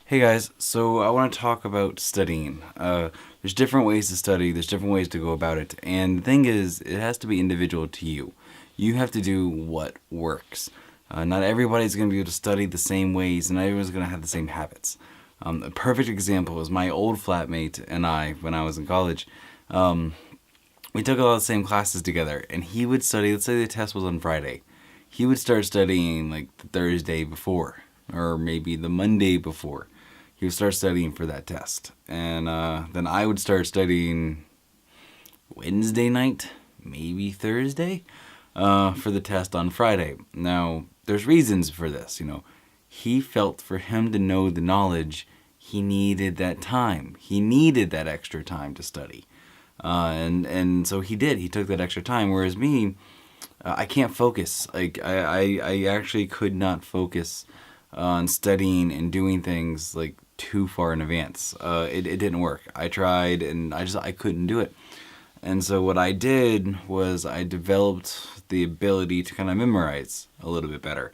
Hey guys, so I want to talk about studying. There's different ways to study, there's different ways to go about it, and the thing is, it has to be individual to you. You have to do what works. Not everybody's going to be able to study the same ways, and not everyone's going to have the same habits. A perfect example is my old flatmate and I, when I was in college. We took a lot of the same classes together, and he would study, let's say the test was on Friday. He would start studying like the Thursday before, or maybe the Monday before. He would start studying for that test. And then I would start studying Wednesday night, maybe Thursday, for the test on Friday. Now, there's reasons for this, He felt for him to know the knowledge, he needed that time. He needed that extra time to study. And so he did. He took that extra time. Whereas me, I can't focus. Like I actually could not focus on studying and doing things like too far in advance. It didn't work. I tried and I couldn't do it. And so what I did was I developed the ability to kind of memorize a little bit better.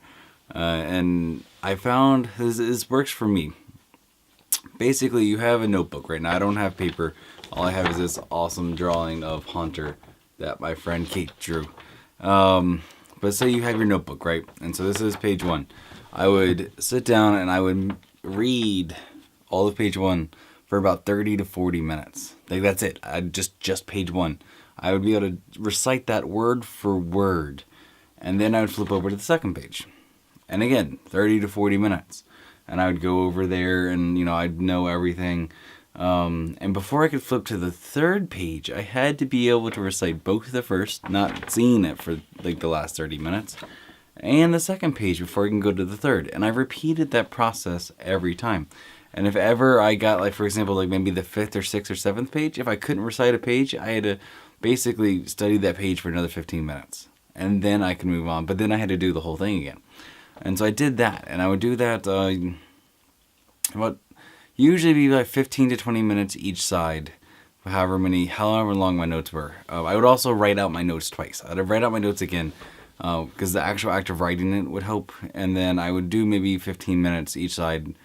And I found this works for me. Basically, you have a notebook right now. I don't have paper. All I have is this awesome drawing of Hunter that my friend Kate drew. But say you have your notebook, right? And so this is page 1. I would sit down and I would read all of page 1 for about 30 to 40 minutes. Like that's it. Just page 1. I would be able to recite that word for word. And then I would flip over to the second page. And again, 30 to 40 minutes. And I would go over there and, I'd know everything. And before I could flip to the third page, I had to be able to recite both the first, not seeing it for like the last 30 minutes, and the second page before I can go to the third. And I repeated that process every time. And if ever I got, like, for example, like maybe the 5th or 6th or 7th page, if I couldn't recite a page, I had to basically study that page for another 15 minutes. And then I could move on. But then I had to do the whole thing again. And so I did that. And I would do that about usually be like 15 to 20 minutes each side, however long my notes were. I would also write out my notes twice. I'd write out my notes again because the actual act of writing it would help. And then I would do maybe 15 minutes each side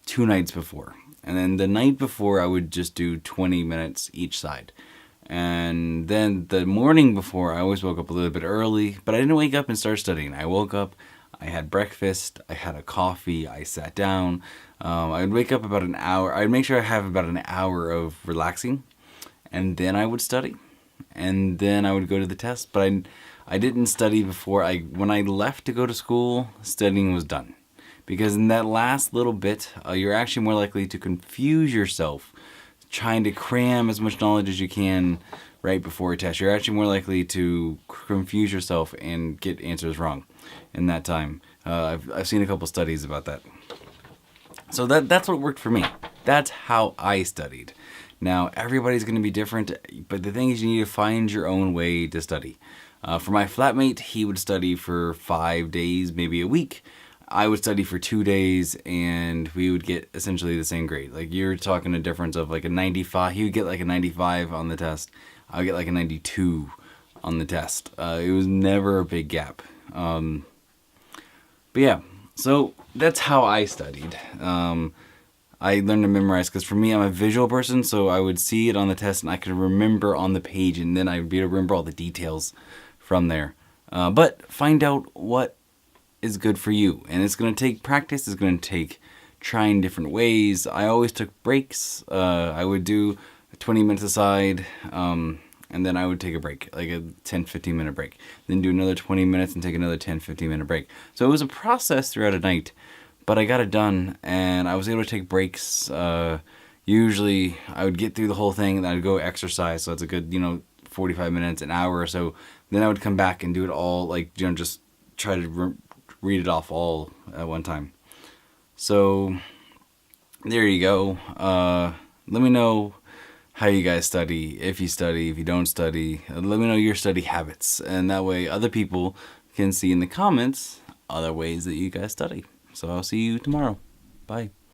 2 nights before. And then the night before, I would just do 20 minutes each side. And then the morning before, I always woke up a little bit early, but I didn't wake up and start studying. I woke up, I had breakfast, I had a coffee, I sat down. I would wake up about an hour. I'd make sure I have about an hour of relaxing, and then I would study, and then I would go to the test. But I didn't study before. When I left to go to school, studying was done, because in that last little bit, you're actually more likely to confuse yourself, trying to cram as much knowledge as you can right before a test. You're actually more likely to confuse yourself and get answers wrong in that time. I've seen a couple studies about that. So that's what worked for me. That's how I studied. Now, everybody's going to be different, but the thing is you need to find your own way to study. For my flatmate, he would study for 5 days, maybe a week. I would study for 2 days, and we would get essentially the same grade. Like, you're talking a difference of like a 95. He would get like a 95 on the test. I would get like a 92 on the test. It was never a big gap. But yeah, so that's how I studied. I learned to memorize because for me, I'm a visual person, so I would see it on the test and I could remember on the page, and then I'd be able to remember all the details from there. But find out what is good for you, and it's going to take practice. It's going to take trying different ways. I always took breaks. I would do 20 minutes aside, and then I would take a break, like a 10-15 minute break. Then do another 20 minutes and take another 10-15 minute break. So it was a process throughout a night, but I got it done, and I was able to take breaks. Usually I would get through the whole thing, and I'd go exercise, so it's a good, 45 minutes, an hour or so. Then I would come back and do it all, like, just try to read it off all at one time. So there you go. Let me know how you guys study, if you don't study. Let me know your study habits, and that way other people can see in the comments other ways that you guys study. So I'll see you tomorrow. Bye.